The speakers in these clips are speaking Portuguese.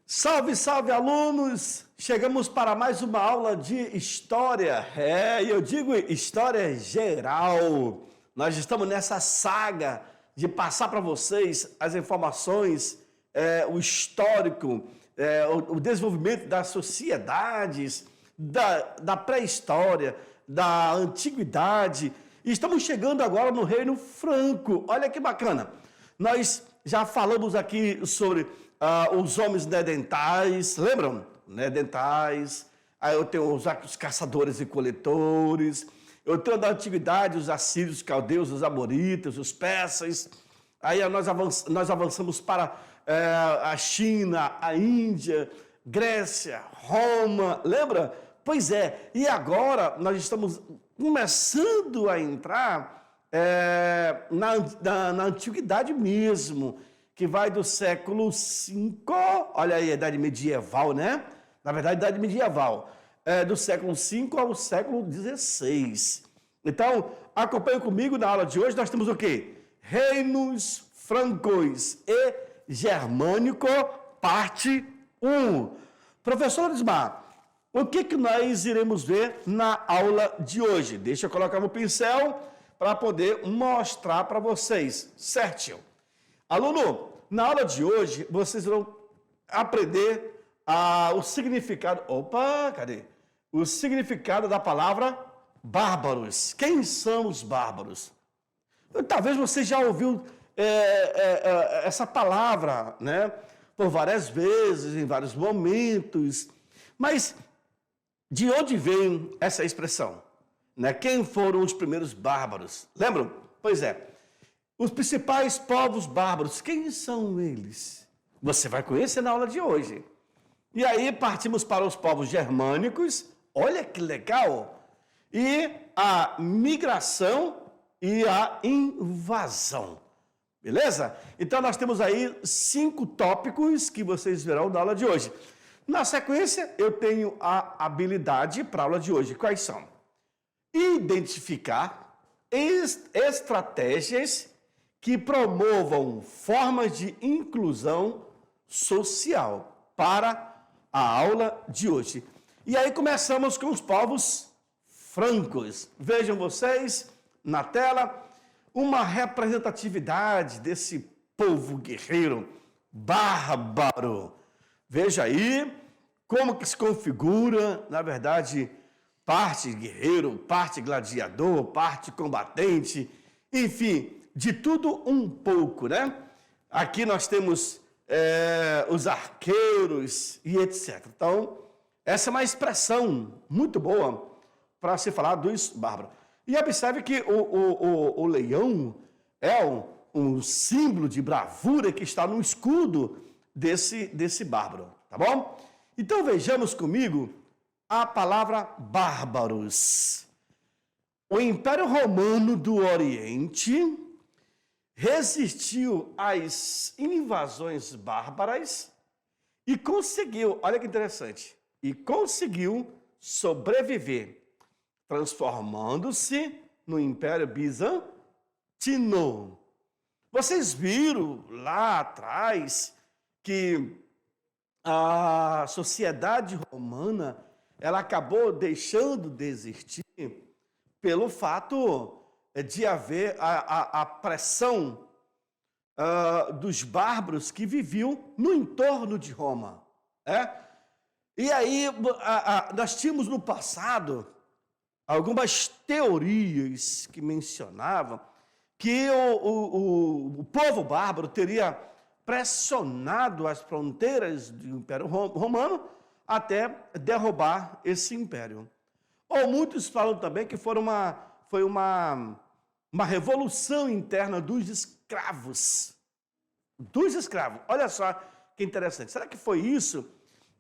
Salve, salve, alunos! Chegamos para mais uma aula de história. E eu digo história geral. Nós estamos nessa saga de passar para vocês as informações, o histórico, o desenvolvimento das sociedades, da pré-história, da antiguidade. E estamos chegando agora no Reino Franco. Olha que bacana! Nós já falamos aqui sobre os homens neandertais, lembram? Neandertais. Aí eu tenho os caçadores e coletores. Eu tenho da antiguidade os assírios, os caldeus, os amoritas, os persas. Aí nós avançamos para a China, a Índia, Grécia, Roma, lembra? Pois é, e agora nós estamos começando a entrar na antiguidade mesmo, que vai do século V, olha aí, a idade medieval, né? Na verdade, idade medieval, do século V ao século XVI. Então, acompanhe comigo na aula de hoje, nós temos o quê? Reinos francos e germânico, parte 1. Professor Lismar, o que nós iremos ver na aula de hoje? Deixa eu colocar no pincel para poder mostrar para vocês, certinho. Aluno, na aula de hoje, vocês vão aprender o significado... Opa, cadê? O significado da palavra bárbaros. Quem são os bárbaros? Talvez você já ouviu essa palavra, né? Por várias vezes, em vários momentos. Mas de onde vem essa expressão? Né? Quem foram os primeiros bárbaros? Lembram? Pois é. Os principais povos bárbaros, quem são eles? Você vai conhecer na aula de hoje. E aí partimos para os povos germânicos, olha que legal, e a migração e a invasão. Beleza? Então nós temos aí 5 tópicos que vocês verão na aula de hoje. Na sequência, eu tenho a habilidade para a aula de hoje. Quais são? Identificar estratégias que promovam formas de inclusão social para a aula de hoje. E aí começamos com os povos francos. Vejam vocês na tela uma representatividade desse povo guerreiro bárbaro. Veja aí como que se configura, na verdade, parte guerreiro, parte gladiador, parte combatente, enfim, de tudo um pouco, né? Aqui nós temos os arqueiros e etc. Então, essa é uma expressão muito boa para se falar dos bárbaros. E observe que o leão é um símbolo de bravura que está no escudo desse bárbaro, tá bom? Então, vejamos comigo a palavra bárbaros. O Império Romano do Oriente resistiu às invasões bárbaras e conseguiu, olha que interessante, e conseguiu sobreviver, transformando-se no Império Bizantino. Vocês viram lá atrás que a sociedade romana ela acabou deixando de existir pelo fato de haver a pressão dos bárbaros que viviam no entorno de Roma. E aí nós tínhamos no passado algumas teorias que mencionavam que o povo bárbaro teria pressionado as fronteiras do Império Romano até derrubar esse império. Ou muitos falam também que foi uma revolução interna dos escravos. Dos escravos. Olha só que interessante. Será que foi isso?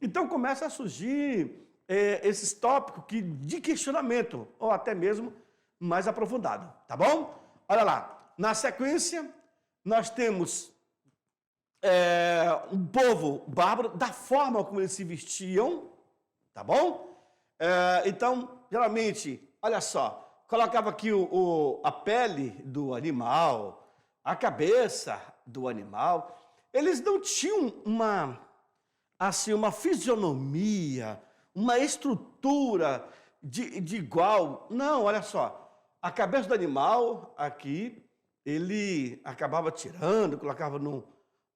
Então começa a surgir esses tópicos de questionamento, ou até mesmo mais aprofundado. Tá bom? Olha lá. Na sequência, nós temos um povo bárbaro, da forma como eles se vestiam, tá bom? Então, geralmente, olha só, colocava aqui a pele do animal, a cabeça do animal. Eles não tinham assim, uma fisionomia, uma estrutura de igual. Não, olha só, a cabeça do animal aqui, ele acabava tirando, colocava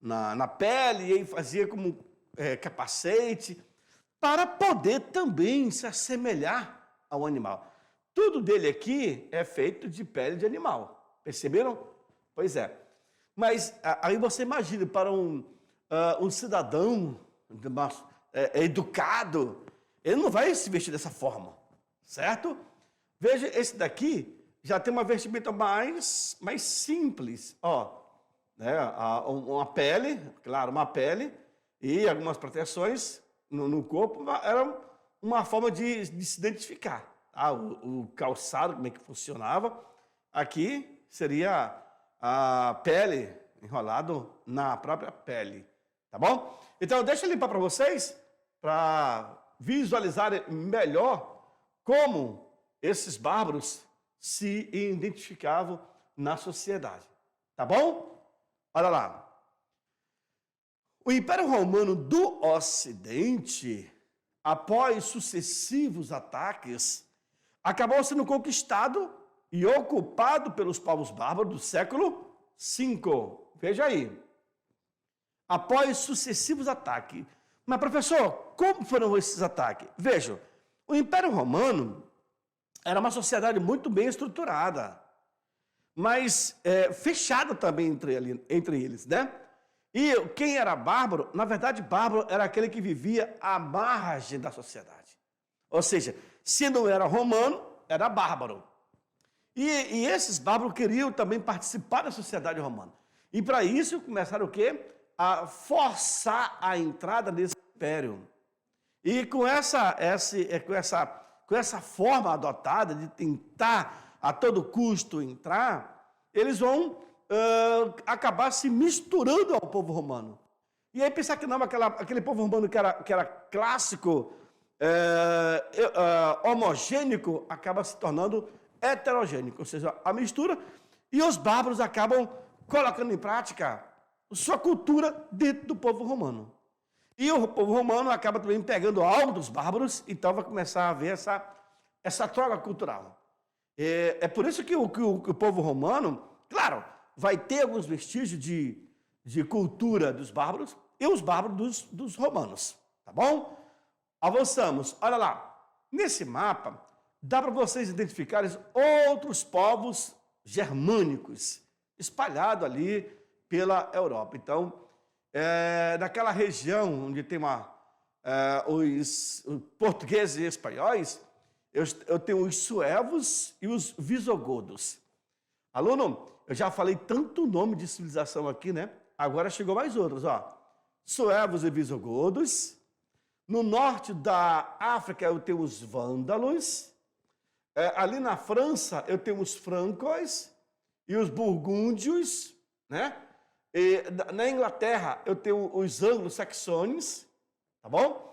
na pele e aí fazia como capacete, para poder também se assemelhar ao animal. Tudo dele aqui é feito de pele de animal, perceberam? Pois é. Mas aí você imagina, para um cidadão educado, ele não vai se vestir dessa forma, certo? Veja, esse daqui já tem uma vestimenta mais simples, ó, né? Uma pele, claro, uma pele e algumas proteções no corpo, era uma forma de se identificar. O calçado, como é que funcionava, aqui seria a pele enrolado na própria pele, tá bom? Então, deixa eu limpar para vocês, para visualizarem melhor como esses bárbaros se identificavam na sociedade, tá bom? Olha lá. O Império Romano do Ocidente, após sucessivos ataques, acabou sendo conquistado e ocupado pelos povos bárbaros do século V. Veja aí. Após sucessivos ataques. Mas, professor, como foram esses ataques? Vejam, o Império Romano era uma sociedade muito bem estruturada, mas fechada também entre eles, né? E quem era bárbaro, na verdade, bárbaro era aquele que vivia à margem da sociedade. Ou seja, se não era romano, era bárbaro. E esses bárbaros queriam também participar da sociedade romana. E para isso começaram o quê? A forçar a entrada nesse império. E com essa forma adotada de tentar a todo custo entrar, eles vão acabar se misturando ao povo romano. E aí pensar que não, aquele povo romano que era clássico, homogênico, acaba se tornando heterogêneo, ou seja, a mistura, e os bárbaros acabam colocando em prática sua cultura dentro do povo romano. E o povo romano acaba também pegando algo dos bárbaros, então vai começar a haver essa troca cultural. É por isso que o povo romano, claro, vai ter alguns vestígios de cultura dos bárbaros e os bárbaros dos romanos, tá bom? Avançamos, olha lá, nesse mapa dá para vocês identificarem outros povos germânicos espalhados ali pela Europa. Então, naquela região onde tem os portugueses e espanhóis, eu tenho os suevos e os visigodos. Aluno, eu já falei tanto nome de civilização aqui, né? Agora chegou mais outros, ó. Suevos e visigodos. No norte da África eu tenho os vândalos. Ali na França eu tenho os francos e os burgúndios, né? E na Inglaterra eu tenho os anglo-saxões, tá bom?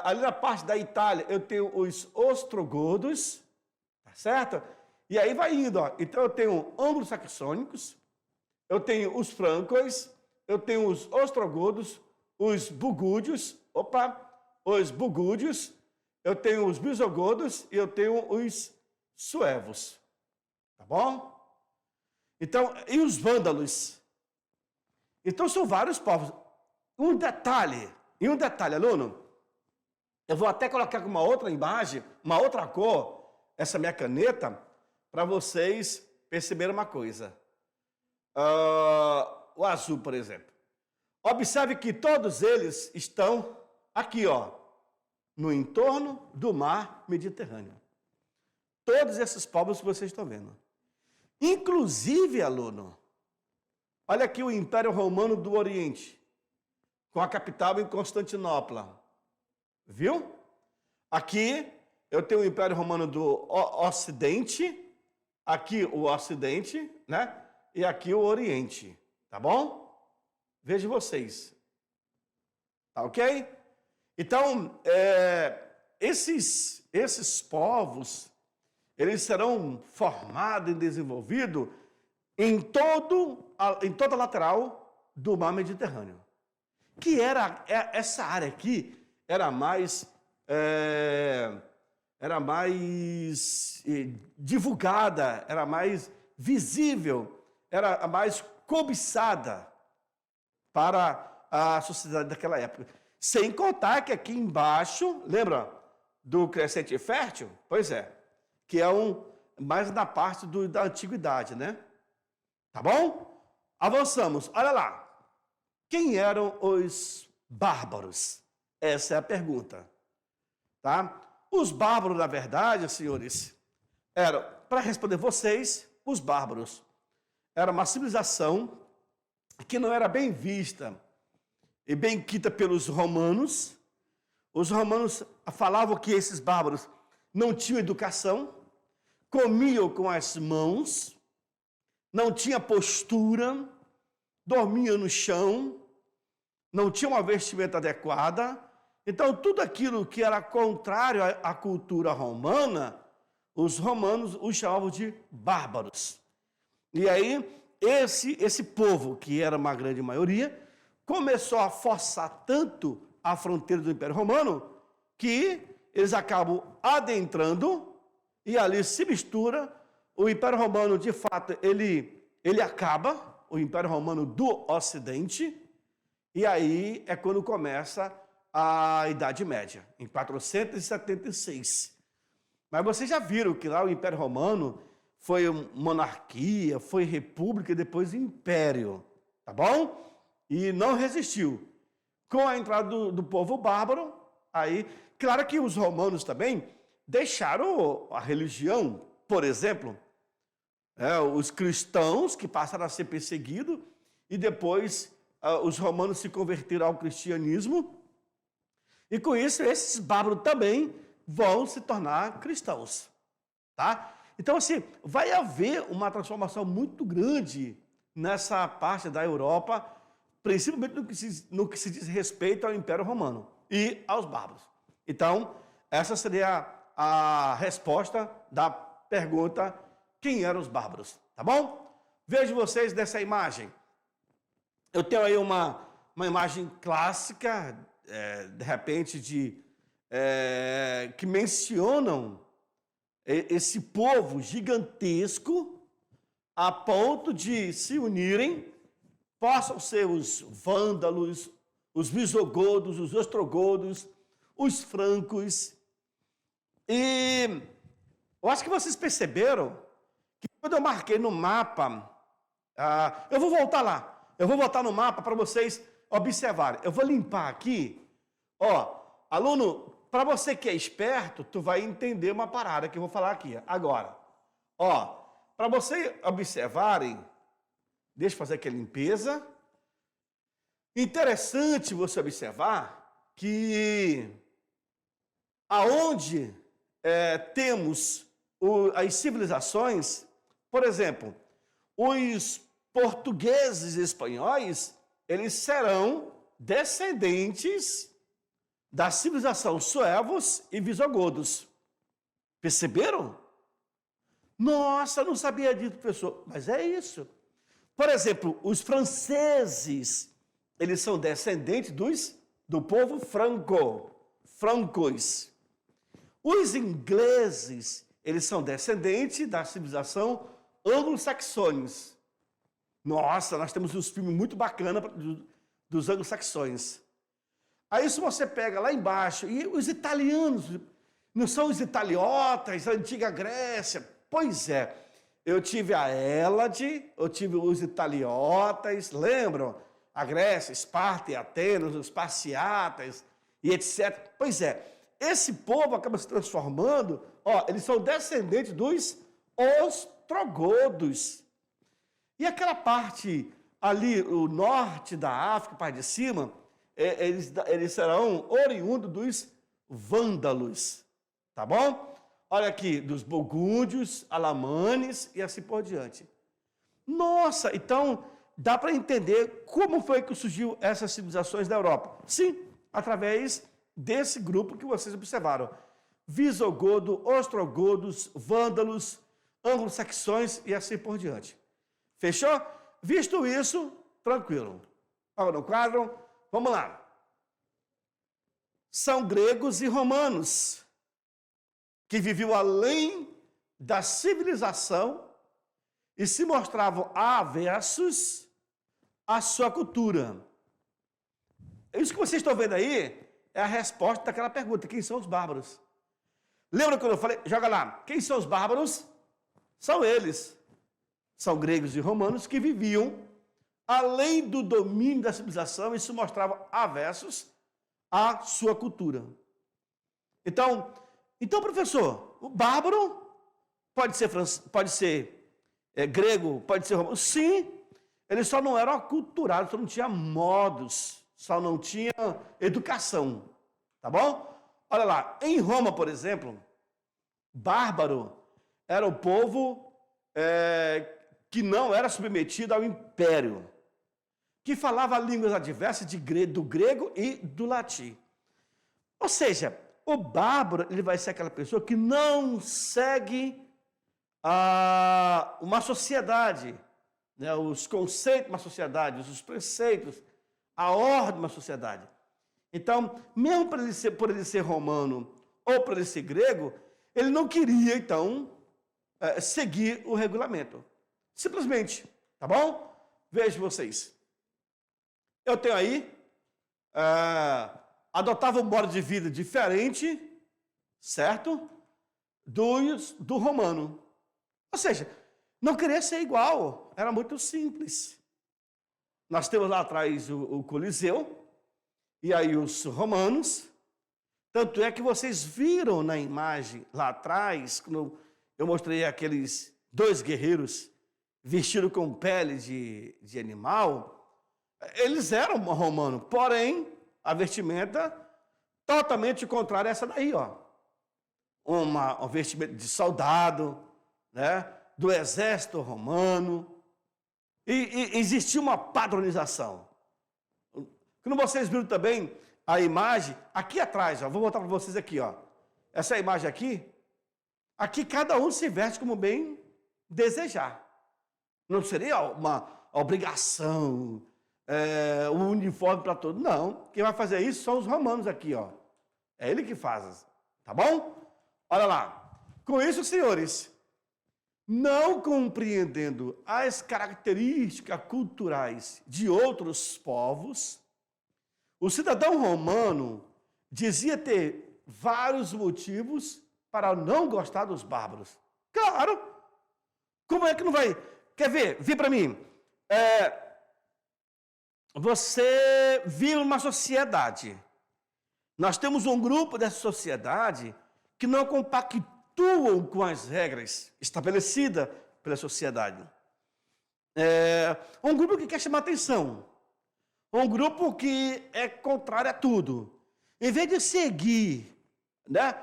Ali na parte da Itália eu tenho os ostrogodos, tá certo? E aí vai indo, ó. Então eu tenho anglo-saxônicos, eu tenho os francos, eu tenho os ostrogodos, os bugúdios, eu tenho os visigodos e eu tenho os suevos, tá bom? Então, e os vândalos? Então são vários povos. Um detalhe, aluno, eu vou até colocar com uma outra imagem, uma outra cor, essa minha caneta, para vocês perceberem uma coisa. O azul, por exemplo. Observe que todos eles estão aqui, ó, no entorno do mar Mediterrâneo. Todos esses povos que vocês estão vendo. Inclusive, aluno, olha aqui o Império Romano do Oriente, com a capital em Constantinopla. Viu? Aqui eu tenho o Império Romano do Ocidente, aqui o Ocidente, né? E aqui o Oriente, tá bom? Vejam vocês. Tá ok? Então, esses povos, eles serão formados e desenvolvidos em toda a lateral do mar Mediterrâneo. que era essa área aqui era mais divulgada, era mais visível, era mais cobiçada para a sociedade daquela época. Sem contar que aqui embaixo, lembra do crescente fértil? Pois é, que é mais na parte da antiguidade, né? Tá bom? Avançamos, olha lá. Quem eram os bárbaros? Essa é a pergunta, tá? Os bárbaros, na verdade, senhores, eram, para responder vocês, os bárbaros era uma civilização que não era bem vista e bem quita pelos romanos. Os romanos falavam que esses bárbaros não tinham educação, comiam com as mãos, não tinha postura, dormiam no chão, não tinham uma vestimenta adequada. Então, tudo aquilo que era contrário à cultura romana, os romanos os chamavam de bárbaros. E aí, esse povo, que era uma grande maioria, começou a forçar tanto a fronteira do Império Romano, que eles acabam adentrando e ali se mistura. O Império Romano, de fato, ele acaba, o Império Romano do Ocidente, e aí é quando começa a Idade Média, em 476. Mas vocês já viram que lá o Império Romano foi monarquia, foi república e depois império, tá bom? E não resistiu. Com a entrada do povo bárbaro, aí, claro que os romanos também deixaram a religião, por exemplo, os cristãos que passaram a ser perseguidos e depois os romanos se converteram ao cristianismo e com isso esses bárbaros também vão se tornar cristãos, tá? Então assim, vai haver uma transformação muito grande nessa parte da Europa, principalmente no que se diz respeito ao Império Romano e aos bárbaros. Então, essa seria a resposta da pergunta: quem eram os bárbaros? Tá bom? Vejo vocês nessa imagem. Eu tenho aí uma imagem clássica, de repente, que mencionam esse povo gigantesco a ponto de se unirem. Possam ser os vândalos, os visigodos, os ostrogodos, os francos. E eu acho que vocês perceberam que quando eu marquei no mapa, eu vou voltar lá. Eu vou voltar no mapa para vocês observarem. Eu vou limpar aqui. Ó, aluno, para você que é esperto, tu vai entender uma parada que eu vou falar aqui agora. Ó, para vocês observarem, deixa eu fazer aqui a limpeza. Interessante você observar que aonde temos as civilizações, por exemplo, os portugueses e espanhóis, eles serão descendentes da civilização suevos e visigodos. Perceberam? Nossa, não sabia disso, professor. Mas é isso. Por exemplo, os franceses, eles são descendentes do povo francos. Os ingleses, eles são descendentes da civilização anglo-saxões. Nossa, nós temos uns filmes muito bacanas dos anglo-saxões. Aí se você pega lá embaixo, e os italianos, não são os italiotas, a antiga Grécia? Pois é, eu tive a Hélade, eu tive os italiotas, lembram? A Grécia, Esparta e Atenas, os Parciatas e etc. Pois é, esse povo acaba se transformando, eles são descendentes dos ostrogodos. E aquela parte ali, o norte da África, parte de cima, eles serão oriundos dos vândalos, tá bom? Olha aqui, dos burgúndios, alamanes e assim por diante. Nossa, então dá para entender como foi que surgiu essas civilizações da Europa. Sim, através desse grupo que vocês observaram. Visigodo, ostrogodos, vândalos, anglo-saxões e assim por diante. Fechou? Visto isso, tranquilo. Olha no quadro, vamos lá. São gregos e romanos que viviam além da civilização e se mostravam avessos à sua cultura. Isso que vocês estão vendo aí é a resposta daquela pergunta: quem são os bárbaros? Lembra quando eu falei? Joga lá. Quem são os bárbaros? São eles. São gregos e romanos que viviam além do domínio da civilização e se mostravam avessos à sua cultura. Então, professor, o bárbaro pode ser grego, pode ser romano. Sim, ele só não era aculturado, só não tinha modos, só não tinha educação. Tá bom? Olha lá, em Roma, por exemplo, bárbaro era o povo que não era submetido ao império, que falava línguas adversas do grego e do latim. Ou seja, o bárbaro ele vai ser aquela pessoa que não segue uma sociedade, né, os conceitos de uma sociedade, os preceitos, a ordem de uma sociedade. Então, mesmo por ele ser romano ou por ele ser grego, ele não queria, então, seguir o regulamento. Simplesmente, tá bom? Vejam vocês. Eu tenho aí, adotava um modo de vida diferente, certo? Do romano. Ou seja, não queria ser igual, era muito simples. Nós temos lá atrás o Coliseu, e aí os romanos. Tanto é que vocês viram na imagem lá atrás, quando eu mostrei aqueles dois guerreiros vestidos com pele de animal, eles eram romanos, porém, a vestimenta totalmente contrária a essa daí, ó. Um vestimento de soldado, né, do exército romano, e existia uma padronização. Quando vocês viram também a imagem, aqui atrás, ó, vou voltar para vocês aqui, ó. Essa imagem aqui cada um se veste como bem desejar. Não seria uma obrigação, um uniforme para todos. Não, quem vai fazer isso são os romanos aqui, ó. É ele que faz, tá bom? Olha lá. Com isso, senhores, não compreendendo as características culturais de outros povos, o cidadão romano dizia ter vários motivos para não gostar dos bárbaros. Claro! Como é que não vai? Quer ver? Vê para mim. Você vive numa sociedade. Nós temos um grupo dessa sociedade que não compactuam com as regras estabelecidas pela sociedade. Um grupo que quer chamar atenção. Um grupo que é contrário a tudo. Em vez de seguir, né,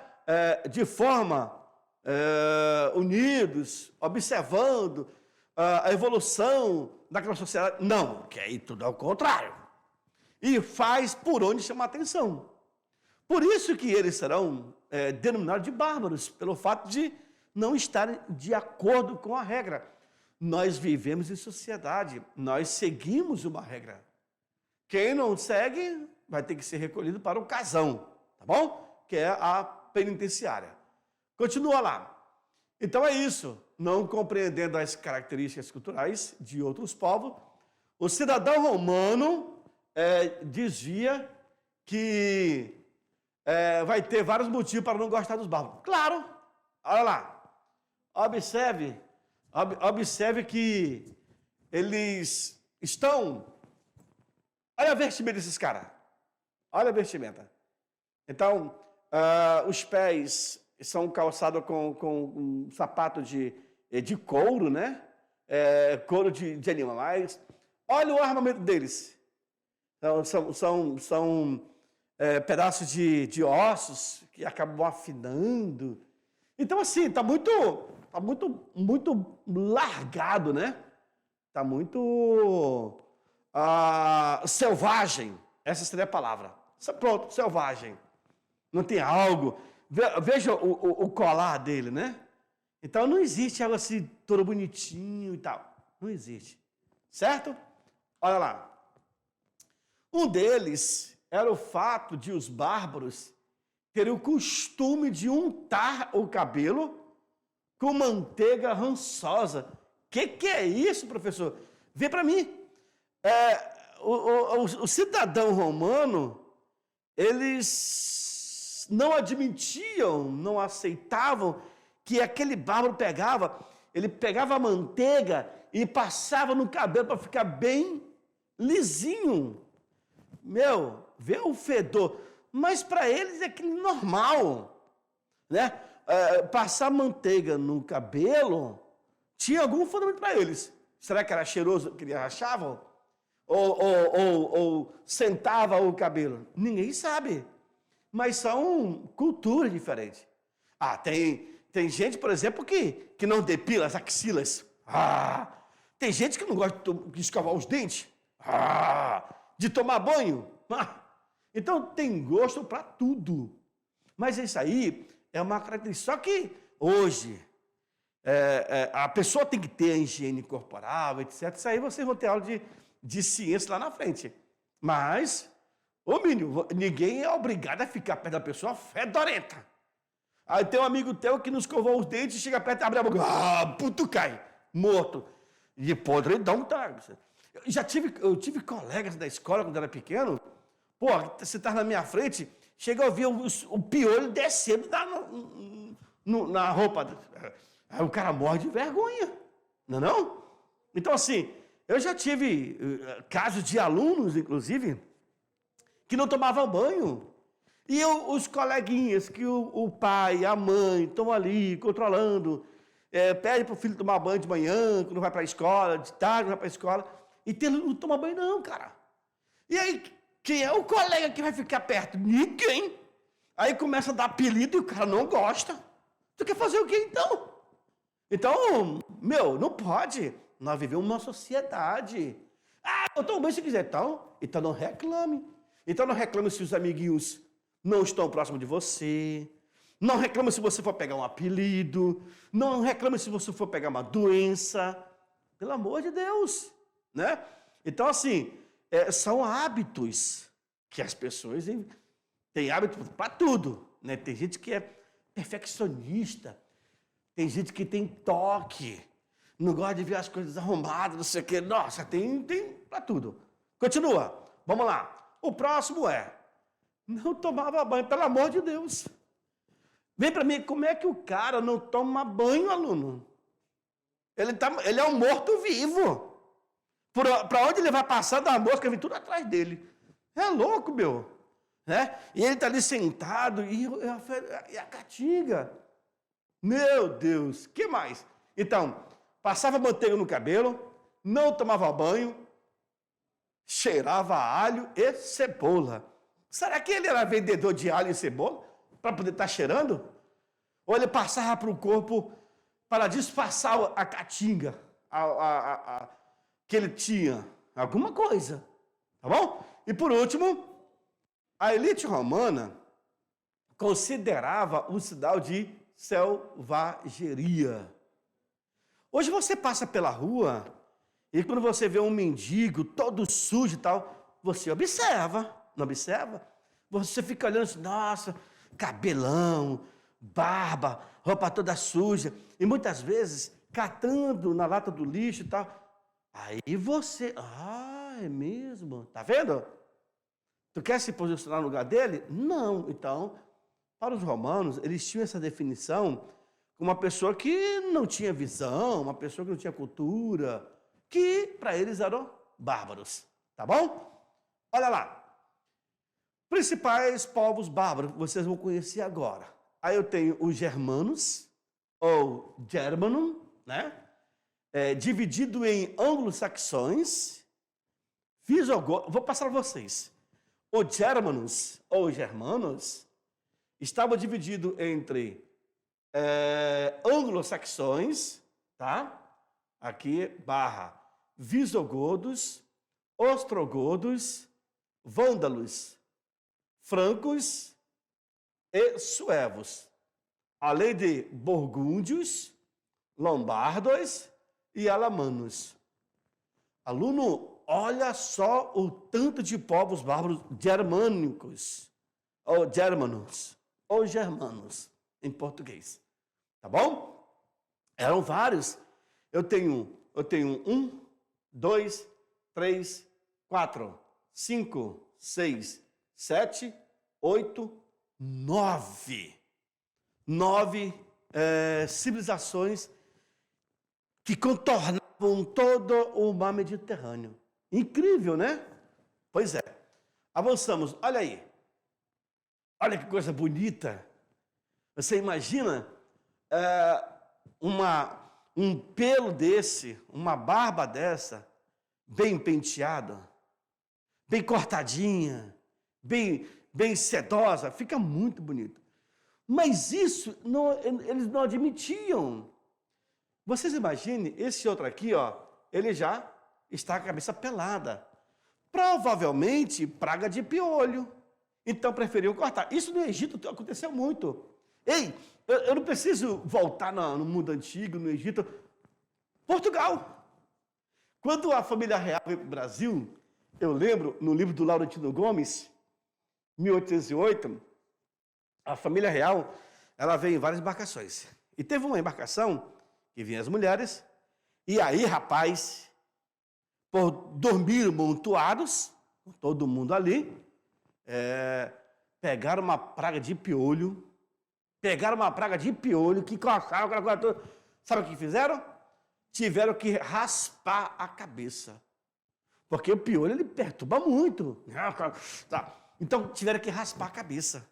de forma unidos, observando a evolução daquela sociedade, não, quer ir tudo ao contrário. E faz por onde chamar atenção. Por isso que eles serão denominados de bárbaros, pelo fato de não estarem de acordo com a regra. Nós vivemos em sociedade, nós seguimos uma regra. Quem não segue vai ter que ser recolhido para o casão, tá bom? Que é a penitenciária. Continua lá. Então é isso. Não compreendendo as características culturais de outros povos, o cidadão romano dizia que vai ter vários motivos para não gostar dos bárbaros. Claro, olha lá. Observe que eles estão... Olha a vestimenta desses caras. Olha a vestimenta. Então, os pés são calçados com um sapato de couro, né? Couro de animais. Olha o armamento deles. Então, são pedaços de ossos que acabam afinando. Então, assim, está muito largado, né? Está muito... selvagem, essa seria a palavra. Pronto, selvagem. Não tem algo. Veja o colar dele, né? Então não existe algo assim, todo bonitinho e tal. Não existe. Certo? Olha lá. Um deles era o fato de os bárbaros terem o costume de untar o cabelo com manteiga rançosa. Que é isso, professor? Vê para mim. O cidadão romano, eles não admitiam, não aceitavam que aquele bárbaro ele pegava a manteiga e passava no cabelo para ficar bem lisinho. Vê o fedor. Mas para eles é aquilo normal, né? Passar manteiga no cabelo tinha algum fundamento para eles. Será que era cheiroso que eles achavam? Ou sentava o cabelo? Ninguém sabe. Mas são culturas diferentes. Tem gente, por exemplo, que não depila as axilas. Tem gente que não gosta de escovar os dentes. De tomar banho. Então tem gosto para tudo. Mas isso aí é uma característica. Só que hoje a pessoa tem que ter a higiene corporal, etc. Isso aí vocês vão ter aula de ciência lá na frente. Mas, mínimo, ninguém é obrigado a ficar perto da pessoa fedorenta. Aí tem um amigo teu que não escovou os dentes, chega perto e abre a boca. Puto cai, morto. De podridão, tá? Eu tive colegas da escola quando era pequeno. Pô, você tá na minha frente, chega a ouvir o piolho descendo na roupa. Aí o cara morre de vergonha, não é não? Então, assim, eu já tive casos de alunos, inclusive, que não tomavam banho. E os coleguinhas que o pai, a mãe estão ali controlando, pede para o filho tomar banho de manhã, quando vai para a escola, de tarde, não vai para a escola, e ele não toma banho não, cara. E aí, quem é o colega que vai ficar perto? Ninguém. Aí começa a dar apelido e o cara não gosta. Tu quer fazer o quê então? Então, não pode. Nós vivemos uma sociedade. Eu tomo banho se quiser. Então não reclame. Então não reclame se os amiguinhos não estão próximos de você. Não reclame se você for pegar um apelido. Não reclame se você for pegar uma doença. Pelo amor de Deus, né? Então, assim, são hábitos que as pessoas têm hábito para tudo, né? Tem gente que é perfeccionista. Tem gente que tem toque. Não gosta de ver as coisas arrumadas, não sei o quê. Nossa, tem para tudo. Continua. Vamos lá. O próximo não tomava banho, pelo amor de Deus. Vem para mim, como é que o cara não toma banho, aluno? Ele é um morto-vivo. Para onde ele vai passando, a mosca vem tudo atrás dele. É louco, meu. Né? E ele está ali sentado, e a caatinga. Meu Deus, que mais? Então, passava manteiga no cabelo, não tomava banho, cheirava a alho e cebola. Será que ele era vendedor de alho e cebola? Para poder estar cheirando? Ou ele passava para o corpo para disfarçar a caatinga que ele tinha? Alguma coisa. Tá bom? E por último, a elite romana considerava o sinal de selvageria. Hoje você passa pela rua e quando você vê um mendigo todo sujo e tal, você observa, não observa? Você fica olhando assim, nossa, cabelão, barba, roupa toda suja, e muitas vezes catando na lata do lixo e tal. Aí você, é mesmo? Tá vendo? Tu quer se posicionar no lugar dele? Não. Então, para os romanos, eles tinham essa definição como uma pessoa que não tinha visão, uma pessoa que não tinha cultura, que para eles eram bárbaros. Tá bom? Olha lá. Principais povos bárbaros, vocês vão conhecer agora. Aí eu tenho os germanos, ou Germanum, né? Dividido em anglo-saxões, vou passar para vocês. Os germanos, ou germanos, estavam divididos entre anglo-saxões, tá? Aqui, visigodos, ostrogodos, vândalos, francos e suevos, além de burgúndios, lombardos e alamanos. Aluno, olha só o tanto de povos bárbaros germânicos, ou germanos, em português. Tá bom? Eram vários. Eu tenho 1, 2, 3, 4, 5, 6, 7, 8, 9. 9 civilizações que contornavam todo o mar Mediterrâneo. Incrível, né? Pois é. Avançamos. Olha aí. Olha que coisa bonita. Você imagina um pelo desse, uma barba dessa, bem penteada, bem cortadinha, bem sedosa, fica muito bonito. Mas isso eles não admitiam. Vocês imaginem, esse outro aqui, ó, ele já está com a cabeça pelada. Provavelmente praga de piolho. Então preferiam cortar. Isso no Egito aconteceu muito. Ei, eu não preciso voltar no mundo antigo, no Egito. Portugal. Quando a família real veio para o Brasil, eu lembro, no livro do Laurentino Gomes, 1808, a família real, ela veio em várias embarcações. E teve uma embarcação que vinha as mulheres, e aí, rapaz, por dormir montuados, com todo mundo ali, pegaram uma praga de piolho, que coçaram aquela coisa toda. Sabe o que fizeram? Tiveram que raspar a cabeça. Porque o piolho, ele perturba muito. Então, tiveram que raspar a cabeça.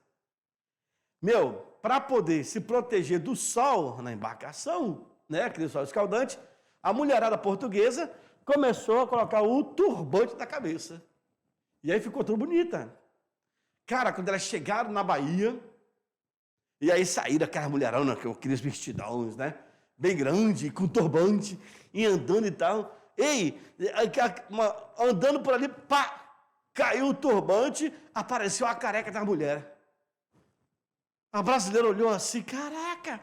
Para poder se proteger do sol na embarcação, né, aquele sol escaldante, a mulherada portuguesa começou a colocar o turbante na cabeça. E aí ficou tudo bonita. Cara, quando elas chegaram na Bahia, e aí saíram aquelas mulheranas, aqueles vestidões, né, bem grande, com turbante, e andando e tal. Ei, andando por ali, pá, caiu o turbante, apareceu a careca da mulher. A brasileira olhou assim, caraca,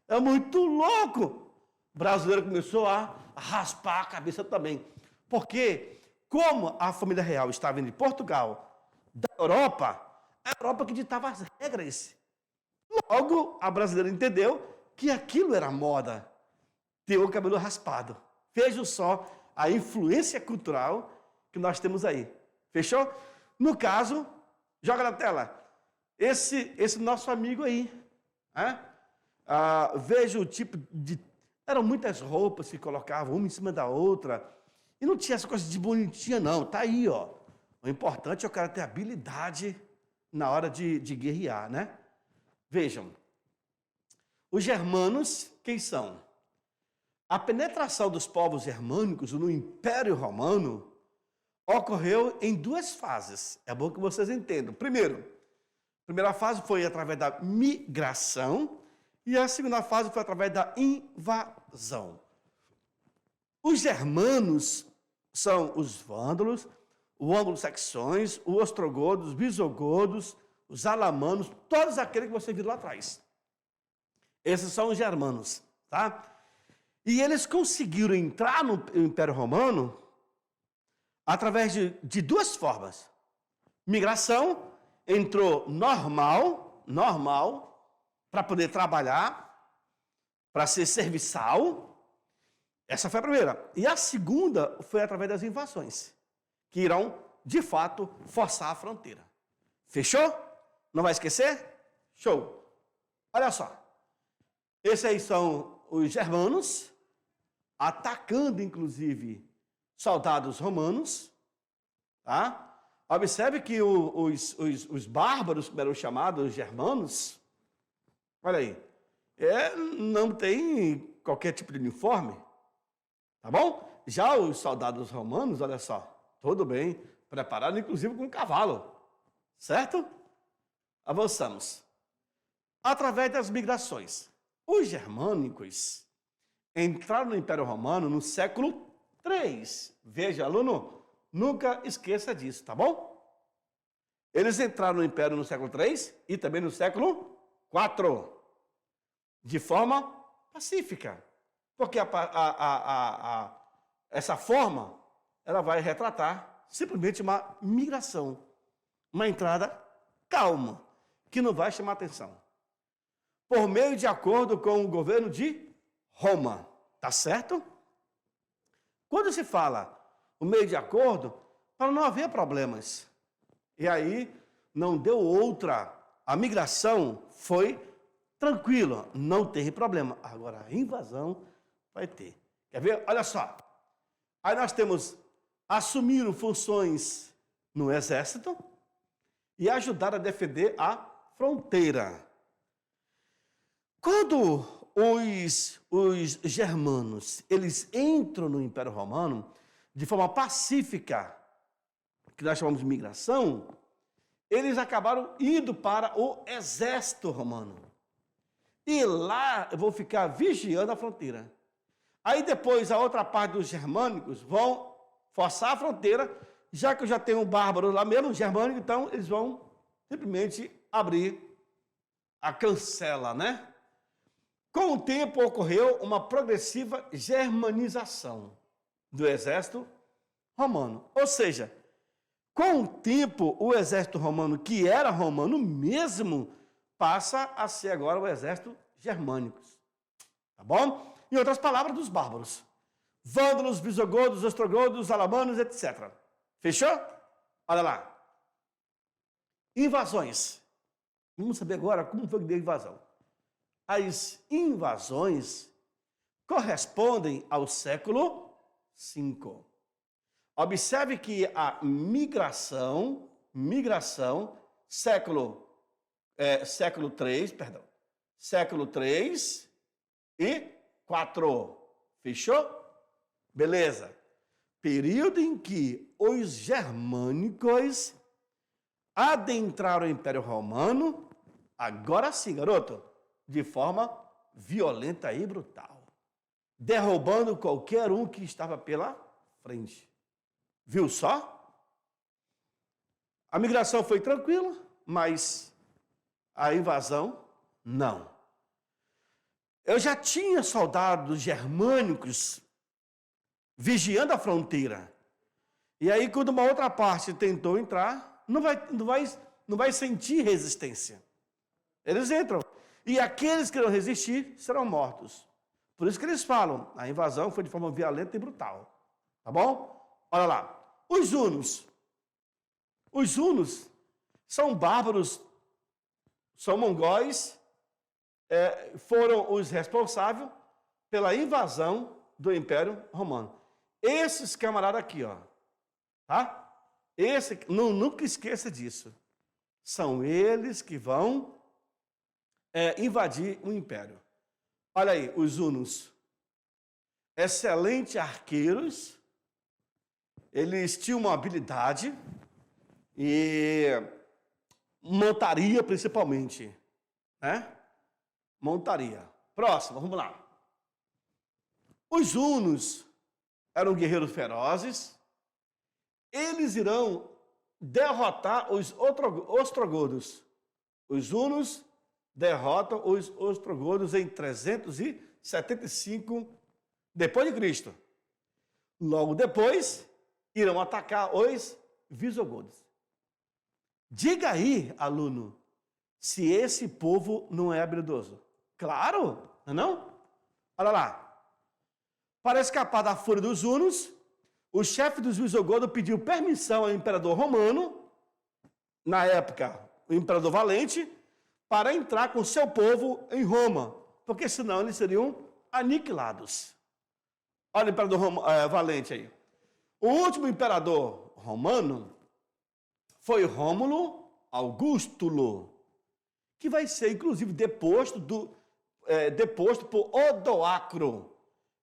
é muito louco. O brasileiro começou a raspar a cabeça também. Porque, como a família real estava vindo de Portugal, da Europa, a Europa que ditava as regras. Logo, a brasileira entendeu que aquilo era moda, ter o cabelo raspado. Veja só a influência cultural que nós temos aí. Fechou? No caso, joga na tela. Esse nosso amigo aí. Veja o tipo de... Eram muitas roupas que colocavam uma em cima da outra. E não tinha essa coisa de bonitinha, não. Tá aí, ó. O importante é o cara ter habilidade na hora de guerrear, né? Vejam. Os germanos, quem são? A penetração dos povos germânicos no Império Romano ocorreu em 2 fases. É bom que vocês entendam. Primeiro, a primeira fase foi através da migração e a segunda fase foi através da invasão. Os germanos são os vândalos, os anglo-saxões, os ostrogodos, os visigodos, os alamanos, todos aqueles que você viu lá atrás. Esses são os germanos, tá? E eles conseguiram entrar no Império Romano através de 2 formas. Migração, entrou normal, para poder trabalhar, para ser serviçal. Essa foi a primeira. E a segunda foi através das invasões, que irão, de fato, forçar a fronteira. Fechou? Não vai esquecer? Show! Olha só. Esses aí são os germanos, atacando, inclusive, soldados romanos. Tá? Observe que os bárbaros, como eram chamados, os germanos, olha aí, não tem qualquer tipo de uniforme, tá bom? Já os soldados romanos, olha só, tudo bem, preparado, inclusive com um cavalo, certo? Avançamos. Através das migrações, os germânicos entraram no Império Romano no século III. Veja, aluno, nunca esqueça disso, tá bom? Eles entraram no Império no século III e também no século IV, de forma pacífica. Porque essa forma ela vai retratar simplesmente uma migração, uma entrada calma, que não vai chamar atenção, por meio de acordo com o governo de Roma, tá certo? Quando se fala o meio de acordo, para não haver problemas, e aí não deu outra, a migração foi tranquila, não teve problema, agora a invasão vai ter. Quer ver? Olha só, aí nós temos assumiram funções no exército e ajudaram a defender a fronteira. Quando os germanos, eles entram no Império Romano de forma pacífica, que nós chamamos de migração, eles acabaram indo para o exército romano. E lá vão ficar vigiando a fronteira. Aí depois a outra parte dos germânicos vão forçar a fronteira, já que eu já tenho um bárbaro lá mesmo, germânico, então eles vão simplesmente abrir a cancela, né? Com o tempo ocorreu uma progressiva germanização do exército romano. Ou seja, com o tempo o exército romano, que era romano mesmo, passa a ser agora o exército germânico. Tá bom? Em outras palavras, dos bárbaros. Vândalos, visigodos, ostrogodos, alamanos, etc. Fechou? Olha lá. Invasões. Vamos saber agora como foi que deu a invasão. As invasões correspondem ao século V. Observe que a migração, século III e 4. Fechou? Beleza. Período em que os germânicos adentraram o Império Romano, agora sim, garoto, de forma violenta e brutal, derrubando qualquer um que estava pela frente. Viu só? A migração foi tranquila, mas a invasão, não. Eu já tinha soldados germânicos vigiando a fronteira. E aí, quando uma outra parte tentou entrar, não vai sentir resistência. Eles entram. E aqueles que não resistir serão mortos. Por isso que eles falam, a invasão foi de forma violenta e brutal. Tá bom? Olha lá. Os hunos. Os hunos são bárbaros, são mongóis, foram os responsáveis pela invasão do Império Romano. Esses camaradas aqui, ó, tá? Nunca esqueça disso. São eles que vão invadir o Império. Olha aí, os hunos. Excelentes arqueiros, eles tinham uma habilidade e montaria principalmente, né? Montaria. Próximo, vamos lá. Os hunos eram guerreiros ferozes. Eles irão derrotar os ostrogodos. Os hunos derrotam os ostrogodos em 375 depois de Cristo. Logo depois, irão atacar os visigodos. Diga aí, aluno, se esse povo não é habilidoso. Claro, não? Olha lá. Para escapar da fúria dos hunos, o chefe dos visigodos pediu permissão ao imperador romano, na época, o imperador Valente, para entrar com seu povo em Roma, porque senão eles seriam aniquilados. Olha o imperador Valente aí. O último imperador romano foi Rômulo Augustulo, que vai ser, inclusive, deposto por Odoacro,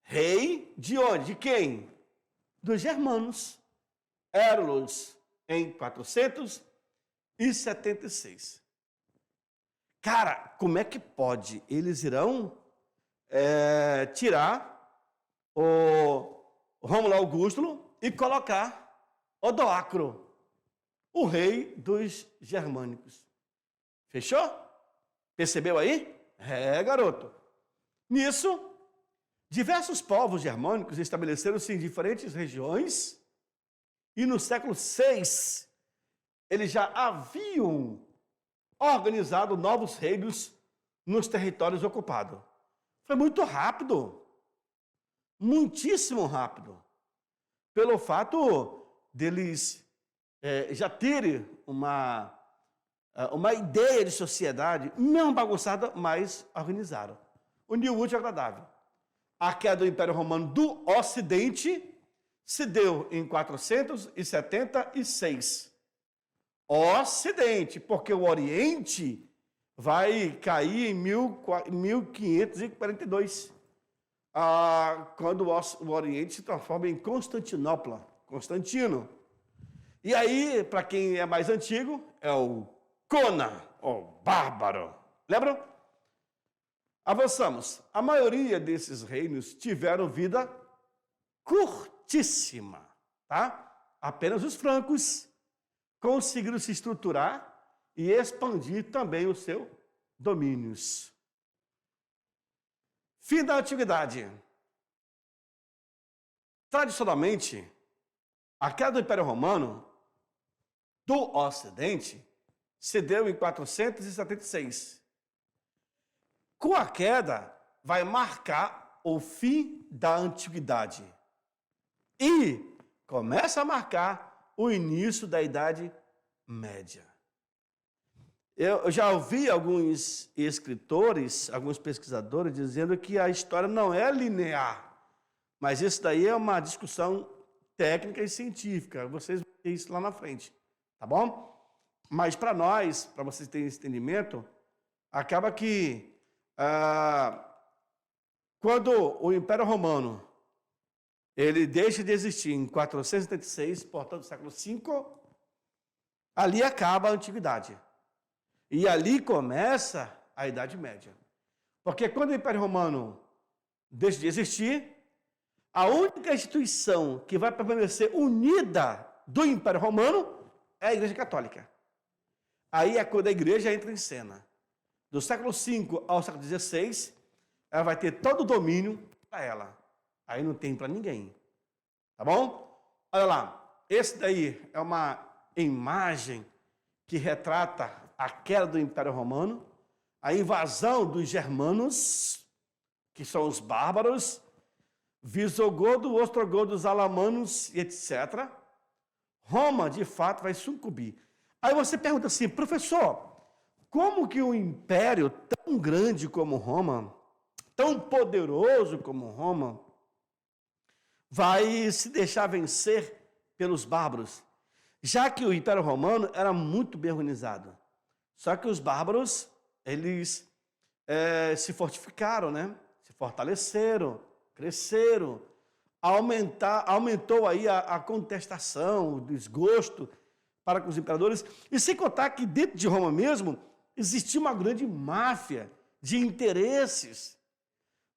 rei de onde? De quem? Dos germanos. Érulos, em 476. Cara, como é que pode? Eles irão tirar o Rômulo Augusto e colocar Odoacro, o rei dos germânicos. Fechou? Percebeu aí? Garoto. Nisso, diversos povos germânicos estabeleceram-se em diferentes regiões E no século VI, eles já haviam organizado novos reinos nos territórios ocupados. Foi muito rápido, muitíssimo rápido, pelo fato deles já terem uma ideia de sociedade, não bagunçada, mas organizada. Uniu o útil ao agradável. A queda do Império Romano do Ocidente se deu em 476. Ocidente, porque o Oriente vai cair em 1542, quando o Oriente se transforma em Constantinopla, Constantino. E aí, para quem é mais antigo, é o Conan, o bárbaro. Lembram? Avançamos. A maioria desses reinos tiveram vida curtíssima, tá? Apenas os francos conseguiram se estruturar e expandir também os seus domínios. Fim da Antiguidade. Tradicionalmente, a queda do Império Romano do Ocidente se deu em 476. Com a queda, vai marcar o fim da Antiguidade. E começa a marcar o início da Idade Média. Eu já ouvi alguns escritores, alguns pesquisadores dizendo que a história não é linear, mas isso daí é uma discussão técnica e científica. Vocês vão ter isso lá na frente, tá bom? Mas para nós, para vocês terem esse entendimento, acaba que quando o Império Romano ele deixa de existir em 476, portanto, século V, ali acaba a Antiguidade. E ali começa a Idade Média. Porque quando o Império Romano deixa de existir, a única instituição que vai permanecer unida do Império Romano é a Igreja Católica. Aí é quando a igreja entra em cena. Do século V ao século XVI, ela vai ter todo o domínio para ela. Aí não tem para ninguém. Tá bom? Olha lá. Esse daí é uma imagem que retrata a queda do Império Romano, a invasão dos germanos, que são os bárbaros, visigodos, ostrogodos, alamanos, etc. Roma, de fato, vai sucumbir. Aí você pergunta assim, professor, como que um império tão grande como Roma, tão poderoso como Roma, vai se deixar vencer pelos bárbaros? Já que o Império Romano era muito bem organizado. Só que os bárbaros, eles se fortificaram, né? Se fortaleceram, cresceram, aumentou aí a contestação, o desgosto para com os imperadores, e sem contar que dentro de Roma mesmo, existia uma grande máfia de interesses.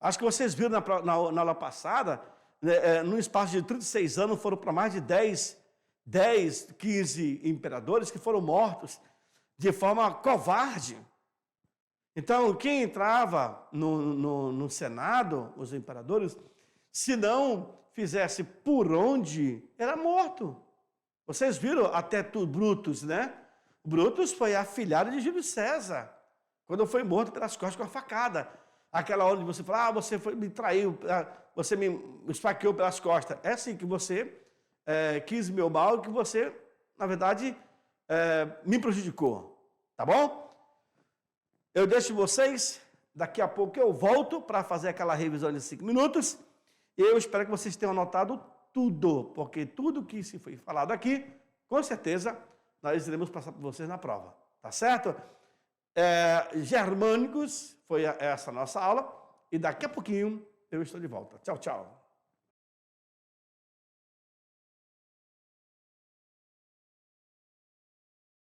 Acho que vocês viram na aula passada, num espaço de 36 anos, foram para mais de 15 imperadores que foram mortos de forma covarde. Então, quem entrava no Senado, os imperadores, se não fizesse por onde, era morto. Vocês viram até Brutus, né? Brutus foi afilhado de Júlio César, quando foi morto pelas costas com a facada. Aquela hora de você falar, você me traiu, você me esfaqueou pelas costas. É assim que você quis meu mal e que você, na verdade, me prejudicou. Tá bom? Eu deixo vocês, daqui a pouco eu volto para fazer aquela revisão de 5 minutos. E eu espero que vocês tenham anotado tudo, porque tudo que se foi falado aqui, com certeza, nós iremos passar para vocês na prova. Tá certo? Germânicos, foi essa nossa aula. E daqui a pouquinho eu estou de volta. Tchau, tchau.